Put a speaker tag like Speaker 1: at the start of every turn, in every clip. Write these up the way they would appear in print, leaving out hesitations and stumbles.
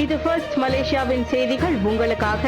Speaker 1: இது ஃபர்ஸ்ட் மலேசியாவின் செய்திகள் உங்களுக்காக.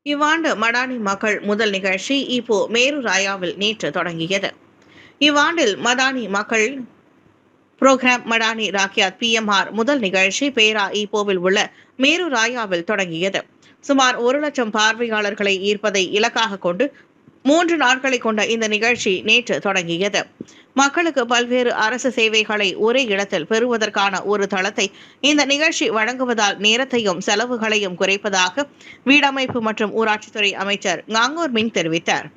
Speaker 2: இவ்வாண்டு மடானி மக்கள் முதல் நிகழ்ச்சி இப்போ மேரு ராயாவில் நேற்று தொடங்கியது. இவ்வாண்டில் மடானி மக்கள் புரோகிராம் மடானி ராக்கியாத் PMR முதல் நிகழ்ச்சி பேரா ஈப்போவில் உள்ள மேரு ராயாவில் தொடங்கியது. சுமார் 1,00,000 பார்வையாளர்களை ஈர்ப்பதை இலக்காக கொண்டு 3 நாட்களை கொண்ட இந்த நிகழ்ச்சி நேற்று தொடங்கியது. மக்களுக்கு பல்வேறு அரசு சேவைகளை ஒரே இடத்தில் பெறுவதற்கான ஒரு தளத்தை இந்த நிகழ்ச்சி வழங்குவதால் நேரத்தையும் செலவுகளையும் குறைப்பதாக வீடமைப்பு மற்றும் ஊராட்சித்துறை அமைச்சர் ஞாங்கோர் மிங் தெரிவித்தார்.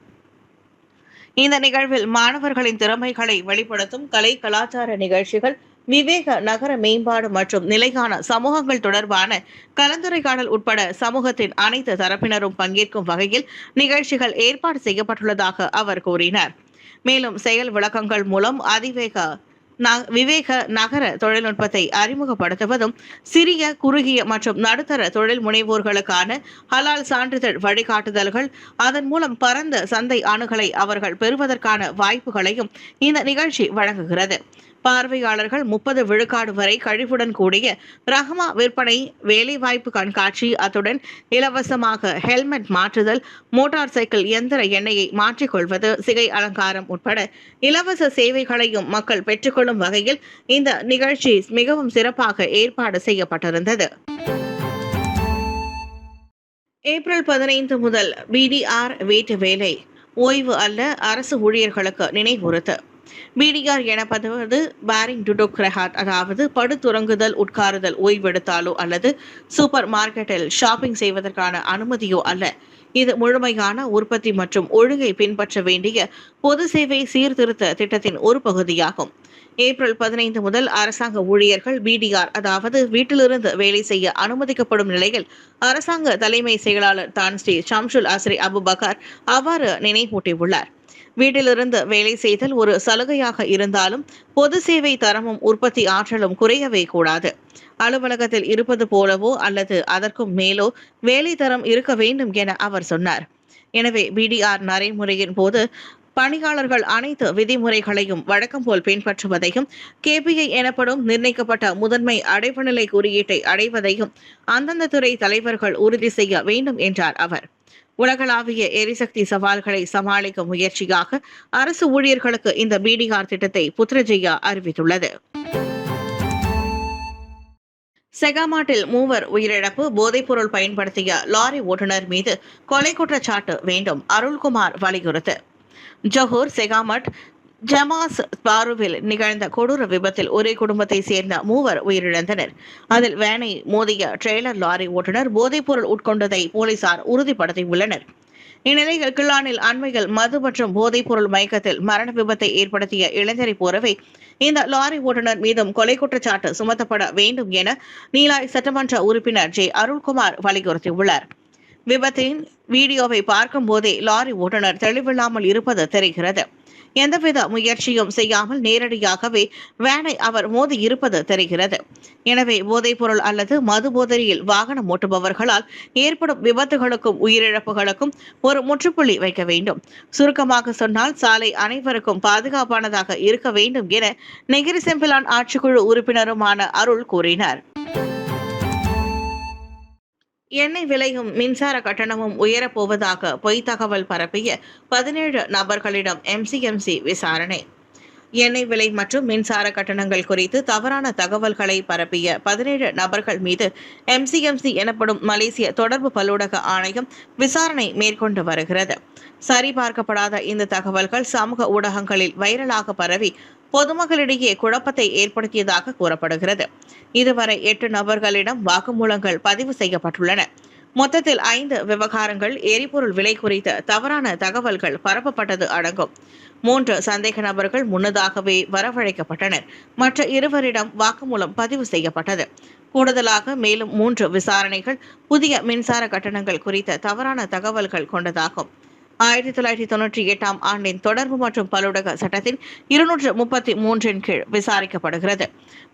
Speaker 2: இந்த நிகழ்வில் மாணவர்களின் திறமைகளை வெளிப்படுத்தும் கலை கலாச்சார நிகழ்ச்சிகள், விவேக நகர மேம்பாடு மற்றும் நிலையான சமூகங்கள் தொடர்பான கலந்துரையாடல் உட்பட சமூகத்தின் அனைத்து தரப்பினரும் பங்கேற்கும் வகையில் நிகழ்ச்சிகள் ஏற்பாடு செய்யப்பட்டுள்ளதாக அவர் கூறினார். மேலும் செயல் விளக்கங்கள் மூலம் விவேக நகர தொழில்நுட்பத்தை அறிமுகப்படுத்துவதும், சிறிய குறுகிய மற்றும் நடுத்தர தொழில் முனைவோர்களுக்கான ஹலால் சான்றிதழ் வழிகாட்டுதல்கள், அதன் மூலம் பரந்த சந்தை அணுகலை அவர்கள் பெறுவதற்கான வாய்ப்புகளையும் இந்த நிகழ்ச்சி வழங்குகிறது. பார்வையாளர்கள் 30 விழுக்காடு வரை கழிவுடன் கூடிய ரஹ்மா விற்பனை, வேலைவாய்ப்பு கண்காட்சி, அத்துடன் இலவசமாக ஹெல்மெட் மாற்றுதல், மோட்டார் சைக்கிள் எந்திர எண்ணெயை மாற்றிக்கொள்வது, சிகை அலங்காரம் உட்பட இலவச சேவைகளையும் மக்கள் பெற்றுக்கொள்ளும் வகையில் இந்த நிகழ்ச்சி மிகவும் சிறப்பாக ஏற்பாடு செய்யப்பட்டிருந்தது. ஏப்ரல் 15 முதல் BDR வீட்டு வேலை ஓய்வு அல்ல, அரசு ஊழியர்களுக்கு நினைவுறுத்து. BDR எனப்படுவது பேரிங் டுடோக் ரெஹாட், அதாவது படுத்துறங்குதல், உட்காருதல், ஓய்வெடுத்தாலோ அல்லது சூப்பர் மார்க்கெட்டில் ஷாப்பிங் செய்வதற்கான அனுமதியோ அல்ல. இது முழுமையான உற்பத்தி மற்றும் ஒழுங்கை பின்பற்ற வேண்டிய பொது சேவை சீர்திருத்த திட்டத்தின் ஒரு பகுதியாகும். ஏப்ரல் 15 முதல் அரசாங்க ஊழியர்கள் BDR, அதாவது வீட்டிலிருந்து வேலை செய்ய அனுமதிக்கப்படும் நிலையில் அரசாங்க தலைமை செயலாளர் தான் ஸ்ரீ ஷம்சுல் அஸ்ரி அபுபக்கர் அவ்வாறு நினைவூட்டியுள்ளார். வீட்டிலிருந்து வேலை செய்தல் ஒரு சலுகையாக இருந்தாலும் பொது சேவை தரமும் உற்பத்தி ஆற்றலும் குறையவே கூடாது. அலுவலகத்தில் இருப்பது போலவோ அல்லது அதற்கும் மேலோ வேலை தரம் இருக்க வேண்டும் என அவர் சொன்னார். எனவே BDR நடைமுறையின் போது பணியாளர்கள் அனைத்து விதிமுறைகளையும் வழக்கம் போல் பின்பற்றுவதையும், KPI எனப்படும் நிர்ணயிக்கப்பட்ட முதன்மை அடைவுநிலை குறியீட்டை அடைவதையும் அந்தந்த துறை தலைவர்கள் உறுதி செய்ய வேண்டும் என்றார் அவர். உலகளாவிய எரிசக்தி சவால்களை சமாளிக்கும் முயற்சியாக அரசு ஊழியர்களுக்கு இந்த BDR திட்டத்தை புத்ரஜயா அறிவித்துள்ளது. செகாமாட்டில் 3 உயிரிழப்பு, போதைப்பொருள் பயன்படுத்திய லாரி ஓட்டுநர் மீது கொலை குற்றச்சாட்டு வேண்டும், அருள்குமார் வலியுறுத்து. ஜொஹூர் செகாமட் ஜமாஸ் பாருவில் நிகழ்ந்த கொடூர விபத்தில் ஒரே குடும்பத்தை சேர்ந்த 3 உயிரிழந்தனர். அதில் வேனை மோதிய ட்ரெய்லர் லாரி ஓட்டுநர் போதைப்பொருள் உட்கொண்டதை போலீசார் உறுதிப்படுத்தியுள்ளனர். இந்நிலையில் கிள்ளானில் அண்மையில் மது மற்றும் போதைப்பொருள் மயக்கத்தில் மரண விபத்தை ஏற்படுத்திய இளைஞரை போலவே இந்த லாரி ஓட்டுநர் மீதும் கொலை குற்றச்சாட்டு சுமத்தப்பட வேண்டும் என நீலாய் சட்டமன்ற உறுப்பினர் J. அருள்குமார் வலியுறுத்தியுள்ளார். விபத்தின் வீடியோவை பார்க்கும் போதே லாரி ஓட்டுநர் தெளிவில்லாமல் இருப்பது தெரிகிறது. எந்தவித முயற்சியும் செய்யாமல் நேரடியாகவே வேனை அவர் மோதி இருப்பது தெரிகிறது. எனவே போதைப்பொருள் அல்லது மது போதையில் வாகனம் ஓட்டுபவர்களால் ஏற்படும் விபத்துகளுக்கும் உயிரிழப்புகளுக்கும் ஒரு முற்றுப்புள்ளி வைக்க வேண்டும். சுருக்கமாக சொன்னால் சாலை அனைவருக்கும் பாதுகாப்பானதாக இருக்க வேண்டும் என நெகிரி செம்பிலான் ஆட்சிக்குழு உறுப்பினருமான அருள் கூறினார். எண்ணெய் விலையும் மின்சார கட்டணமும் உயரப்போவதாக பொய் தகவல் பரப்பிய 17 நபர்களிடம் MCMC விசாரணை. எண்ணெய் விலை மற்றும் மின்சார கட்டணங்கள் குறித்து தவறான தகவல்களை பரப்பிய 17 நபர்கள் மீது MCMC எனப்படும் மலேசிய தொடர்பு பல்லூடக ஆணையம் விசாரணை மேற்கொண்டு வருகிறது. சரிபார்க்கப்படாத இந்த தகவல்கள் சமூக ஊடகங்களில் வைரலாக பரவி பொதுமக்களிடையே குழப்பத்தை ஏற்படுத்தியதாக கூறப்படுகிறது. இதுவரை 8 நபர்களிடம் வாக்குமூலங்கள் பதிவு செய்யப்பட்டுள்ளன. மொத்தத்தில் 5 விவகாரங்கள் எரிபொருள் விலை குறித்த தவறான தகவல்கள் பரப்பப்பட்டது அடங்கும். 3 சந்தேக நபர்கள் முன்னதாகவே வரவழைக்கப்பட்டனர். மற்ற 2 வாக்குமூலம் பதிவு செய்யப்பட்டது. கூடுதலாக மேலும் 3 விசாரணைகள் புதிய மின்சார கட்டணங்கள் குறித்த தவறான தகவல்கள் கொண்டதாகும். 1998 ஆண்டின் தொடர்பு மற்றும் பலுடக சட்டத்தின் 233 கீழ் விசாரிக்கப்படுகிறது.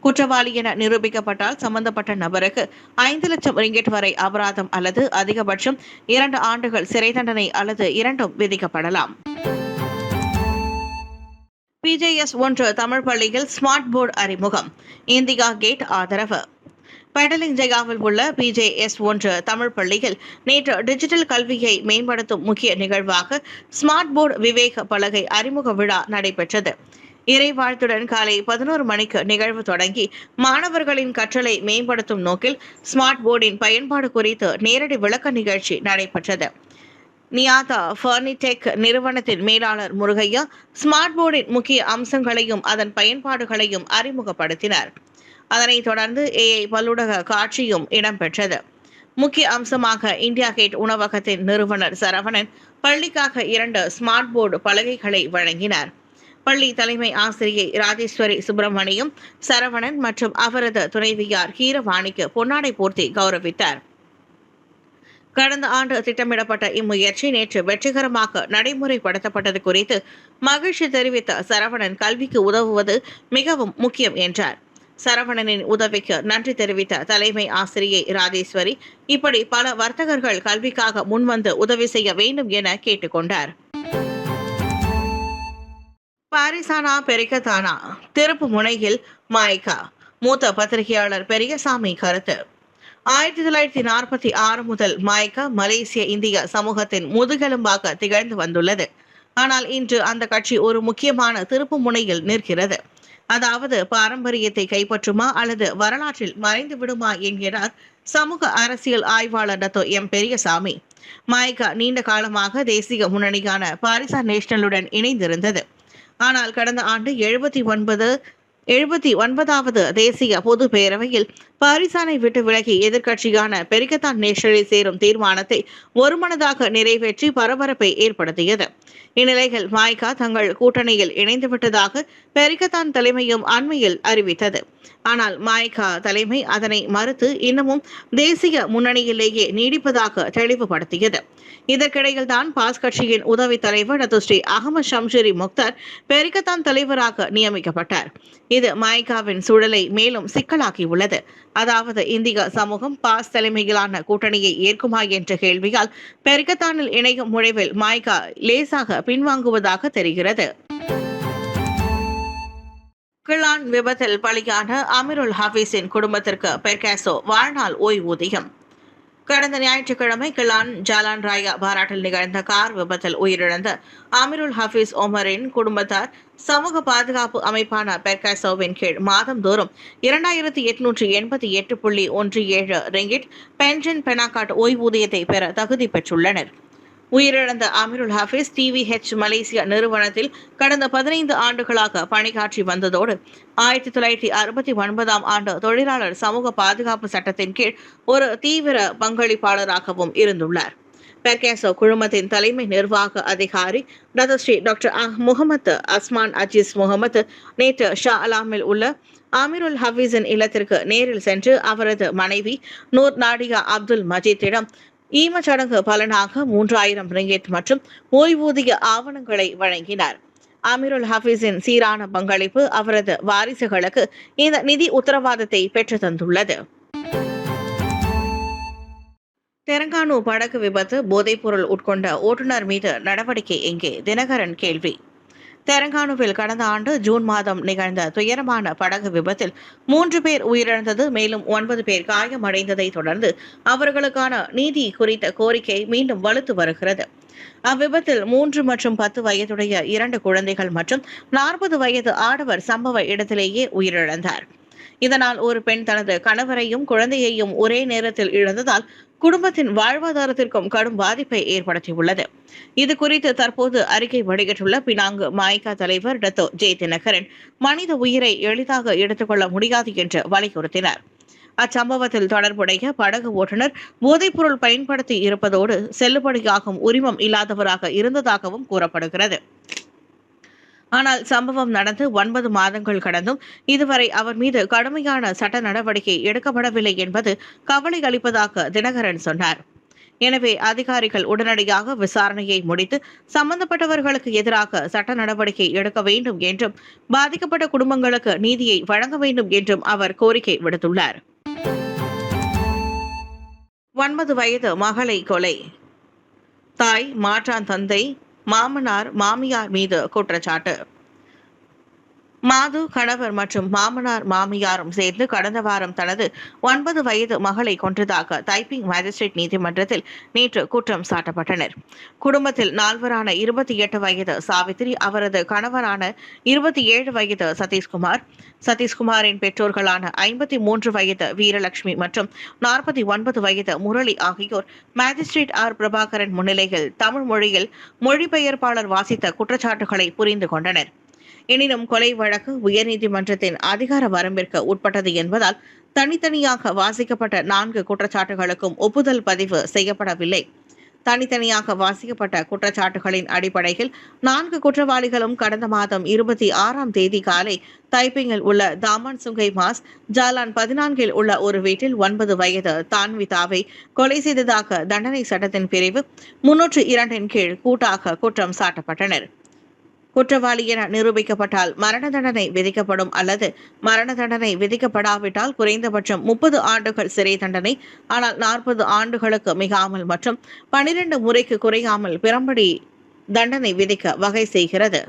Speaker 2: குற்றவாளி என நிரூபிக்கப்பட்டால் சம்பந்தப்பட்ட நபருக்கு 5 லட்சம் ரிங்கெட் வரை அபராதம் அல்லது அதிகபட்சம் 2 ஆண்டுகள் சிறை தண்டனை அல்லது இரண்டும் விதிக்கப்படலாம். PJS 1 தமிழ் பள்ளியில் ஸ்மார்ட் போர்டு அறிமுகம். இந்தியா கேட் ஆதரவு. பெடலிங் ஜெயாவில் உள்ள PJS 1 தமிழ் பள்ளியில் நேற்று டிஜிட்டல் கல்வியை மேம்படுத்தும் முக்கிய நிகழ்வாக ஸ்மார்ட் போர்டு விவேக பலகை அறிமுக விழா நடைபெற்றது. இறைவாழ்த்துடன் காலை 11 மணிக்கு நிகழ்வு தொடங்கி மாணவர்களின் கற்றலை மேம்படுத்தும் நோக்கில் ஸ்மார்ட் போர்டின் பயன்பாடு குறித்து நேரடி விளக்க நிகழ்ச்சி நடைபெற்றது. நியாதா ஃபர்னிடெக் நிறுவனத்தின் மேலாளர் முருகையா ஸ்மார்ட் போர்டின் முக்கிய அம்சங்களையும் அதன் பயன்பாடுகளையும் அறிமுகப்படுத்தினார். அதனைத் தொடர்ந்து AI பல்லுலக காட்சியும் இடம்பெற்றது. முக்கிய அம்சமாக இந்தியா கேட் உணவகத்தின் நிறுவனர் சரவணன் பள்ளிக்காக 2 ஸ்மார்ட் போர்டு பலகைகளை வழங்கினார். பள்ளி தலைமை ஆசிரியை ராஜேஸ்வரி சுப்பிரமணியம் சரவணன் மற்றும் அவரது துணைவியார் கீரவாணிக்கு பொன்னாடை போர்த்தி கௌரவித்தார். கடந்த ஆண்டு திட்டமிடப்பட்ட இம்முயற்சி நேற்று வெற்றிகரமாக நடைமுறைப்படுத்தப்பட்டது குறித்து மகிழ்ச்சி தெரிவித்த சரவணன் கல்விக்கு உதவுவது மிகவும் முக்கியம் என்றார். சரவணனின் உதவிக்கு நன்றி தெரிவித்த தலைமை ஆசிரியை ராஜேஸ்வரி இப்படி பல வர்த்தகர்கள் கல்விக்காக முன்வந்து உதவி செய்ய வேண்டும் என கேட்டுக்கொண்டார். பாரிசானா பெரிகதானா திருப்பு முனையில் மாய்கா மூத்த பத்திரிகையாளர் பெரியசாமி கருத்து. 1946 முதல் மாய்கா மலேசிய இந்திய சமூகத்தின் முதுகெலும்பாக திகழ்ந்து வந்துள்ளது. ஆனால் இன்று அந்த கட்சி ஒரு முக்கியமான திருப்பு முனையில் நிற்கிறது. அதாவது பாரம்பரியத்தை கைப்பற்றுமா அல்லது வரலாற்றில் மறைந்து விடுமா என்கிறார் சமூக அரசியல் ஆய்வாளர் டத்தோ எம் பெரியசாமி. மாய்கா நீண்ட காலமாக தேசிய முன்னணியான பாரிசான் நேஷனலுடன் இணைந்திருந்தது. ஆனால் கடந்த ஆண்டு 79வது தேசிய பொது பேரவையில் பாரிசானை விட்டு விலகி எதிர்க்கட்சியான பெரிகதான் நேஷனலில் சேரும் தீர்மானத்தை ஒருமனதாக நிறைவேற்றி பரபரப்பை ஏற்படுத்தியது. இந்நிலையில் மாய்கா தங்கள் கூட்டணியில் இணைந்துவிட்டதாக பெரிகதான் தலைமையும் அண்மையில் அறிவித்தது. ஆனால் மாய்கா தலைமை அதனை மறுத்து இன்னமும் தேசிய முன்னணியிலேயே நீடிப்பதாக தெளிவுபடுத்தியது. இதற்கிடையில் தான் பாஸ் கட்சியின் உதவி தலைவர் டத்துஸ்ரீ அகமது ஷம்ஷரி முக்தார் பெரிகதான் தலைவராக நியமிக்கப்பட்டார். இது மாய்காவின் சூழலை மேலும் சிக்கலாக்கியுள்ளது. அதாவது இந்திய சமூகம் பாஸ் தலைமையிலான கூட்டணியை ஏற்குமா என்ற கேள்வியால் பெரிகத்தானில் இணையும் முறைவில் மாய்கா லேசாக பின்வாங்குவதாக தெரிகிறது. கிளான் விபத்தில் பலியான அமீருல் ஹபீஸின் குடும்பத்திற்கு பெர்காசோ வாழ்நாள் ஓய்வூதியம். கடந்த ஞாயிற்றுக்கிழமை கிளான் ஜாலான் ராயா பாராட்டில் நிகழ்ந்த கார் விபத்தில் உயிரிழந்த அமீருல் ஹபீஸ் ஒமரின் குடும்பத்தார் சமூக பாதுகாப்பு அமைப்பான பெர்காசோவின் கீழ் மாதந்தோறும் 2888.17 ரிங்கிட் பென்ஷன் பெனாகாட் ஓய்வூதியத்தை பெற தகுதி பெற்றுள்ளனர். உயிரிழந்த அமீருல் ஹபீஸ் TVH மலேசியா நிறுவனத்தில் கடந்த 15 ஆண்டுகளாக பணியாற்றி வந்ததோடு 1969 ஆண்டு தொழிலாளர் சமூக பாதுகாப்பு சட்டத்தின் கீழ் ஒரு தீவிர பங்களிப்பாளராகவும் இருந்துள்ளார். பெர்காசோ குழுமத்தின் தலைமை நிர்வாக அதிகாரி டத்தஸ்ரீ டாக்டர் முகமது அஸ்மான் அஜீஸ் முகமது நேற்று ஷா அலாமில் உள்ள அமீருல் ஹபீஸின் இல்லத்திற்கு நேரில் சென்று அவரது மனைவி நூர் நாடியா அப்துல் மஜீத்திடம் ஈமச்சடங்கு பலனாக 3000 ரிங்கெட் மற்றும் ஓய்வூதிய ஆவணங்களை வழங்கினார். அமீருல் ஹபீஸின் சீரான பங்களிப்பு அவரது வாரிசுகளுக்கு இந்த நிதி உத்தரவாதத்தை பெற்று தந்துள்ளது. தெலங்கானா படகு விபத்து போதைப்பொருள் உட்கொண்ட ஓட்டுநர் மீது நடவடிக்கை எங்கே? தினகரன் கேள்வி. தெலங்கானாவில் கடந்த ஆண்டு ஜூன் மாதம் நிகழ்ந்த துயரமான படகு விபத்தில் 3 பேர் உயிரிழந்தது, மேலும் 9 பேர் காயமடைந்ததை தொடர்ந்து அவர்களுக்கான நீதி குறித்த கோரிக்கை மீண்டும் வலுத்து வருகிறது. அவ்விபத்தில் 3 மற்றும் 10 வயதுடைய 2 குழந்தைகள் மற்றும் 40 வயது ஆடவர் சம்பவ இடத்திலேயே உயிரிழந்தார். இதனால் ஒரு பெண் தனது கணவரையும் குழந்தையையும் ஒரே நேரத்தில் இழந்ததால் குடும்பத்தின் வாழ்வாதாரத்திற்கும் கடும் பாதிப்பை ஏற்படுத்தியுள்ளது. இது குறித்து தற்போது அறிக்கை வெளியிட்டுள்ள பினாங்கு மாய்கா தலைவர் டத்தோ ஜே தினகரன் மனித உயிரை எளிதாக எடுத்துக்கொள்ள முடியாது என்று வலியுறுத்தினார். அச்சம்பவத்தில் தொடர்புடைய படகு ஓட்டுநர் போதைப்பொருள் பயன்படுத்தி இருப்பதோடு செல்லுபடியாகும் உரிமம் இல்லாதவராக இருந்ததாகவும் கூறப்படுகிறது. ஆனால் சம்பவம் நடந்து 9 மாதங்கள் கடந்தும் இதுவரை அவர் மீது கடுமையான சட்ட நடவடிக்கை எடுக்கப்படவில்லை என்பது கவலை அளிப்பதாக தினகரன் சொன்னார். எனவே அதிகாரிகள் உடனடியாக விசாரணையை முடித்து சம்பந்தப்பட்டவர்களுக்கு எதிராக சட்ட நடவடிக்கை எடுக்க வேண்டும் என்றும் பாதிக்கப்பட்ட குடும்பங்களுக்கு நீதியை வழங்க வேண்டும் என்றும் அவர் கோரிக்கை விடுத்துள்ளார். 9 வயது மகளை கொலை, தாய் மாற்றான் தந்தை மாமனார் மாமியார் மீது குற்றச்சாட்டு. மாது கணவர் மற்றும் மாமனார் மாமியாரும் சேர்ந்து கடந்த வாரம் தனது 9 வயது மகளை கொன்றதாக தைப்பிங் மேஜிஸ்ட்ரேட் நீதிமன்றத்தில் நேற்று குற்றம் சாட்டப்பட்டனர். குடும்பத்தில் 4வரான 28 வயது சாவித்திரி, அவரது கணவரான 27 வயது சதீஷ்குமாரின் பெற்றோர்களான 53 வயது வீரலட்சுமி மற்றும் 49 வயது முரளி ஆகியோர் மேஜிஸ்ட்ரேட் ஆர். பிரபாகரன் முன்னிலையில் தமிழ் மொழியில் மொழிபெயர்ப்பாளர் வாசித்த குற்றச்சாட்டுகளை புரிந்து கொண்டனர். எனினும் கொலை வழக்கு உயர்நீதிமன்றத்தின் அதிகார வரம்பிற்கு உட்பட்டது என்பதால் தனித்தனியாக வாசிக்கப்பட்ட 4 குற்றச்சாட்டுகளுக்கும் ஒப்புதல் பதிவு செய்யப்படவில்லை. தனித்தனியாக வாசிக்கப்பட்ட குற்றச்சாட்டுகளின் அடிப்படையில் 4 குற்றவாளிகளும் கடந்த மாதம் 26ஆம் தேதி காலை தைப்பிங்கில் உள்ள தாமன் சுங்கை மாஸ் ஜாலான் 14இல் உள்ள ஒரு வீட்டில் 9 வயது தான்விதாவை கொலை செய்ததாக தண்டனை சட்டத்தின் பிரிவு 302 கீழ் கூட்டாக குற்றம் சாட்டப்பட்டனர். குற்றவாளி என நிரூபிக்கப்பட்டால் மரண தண்டனை விதிக்கப்படும் அல்லது மரண தண்டனை விதிக்கப்படாவிட்டால் குறைந்தபட்சம் 30 ஆண்டுகள் சிறை தண்டனை, ஆனால் 40 ஆண்டுகளுக்கு மிகாமல் மற்றும் 12 முறைக்கு குறையாமல் பிறம்படி தண்டனை விதிக்க வகை செய்கிறது.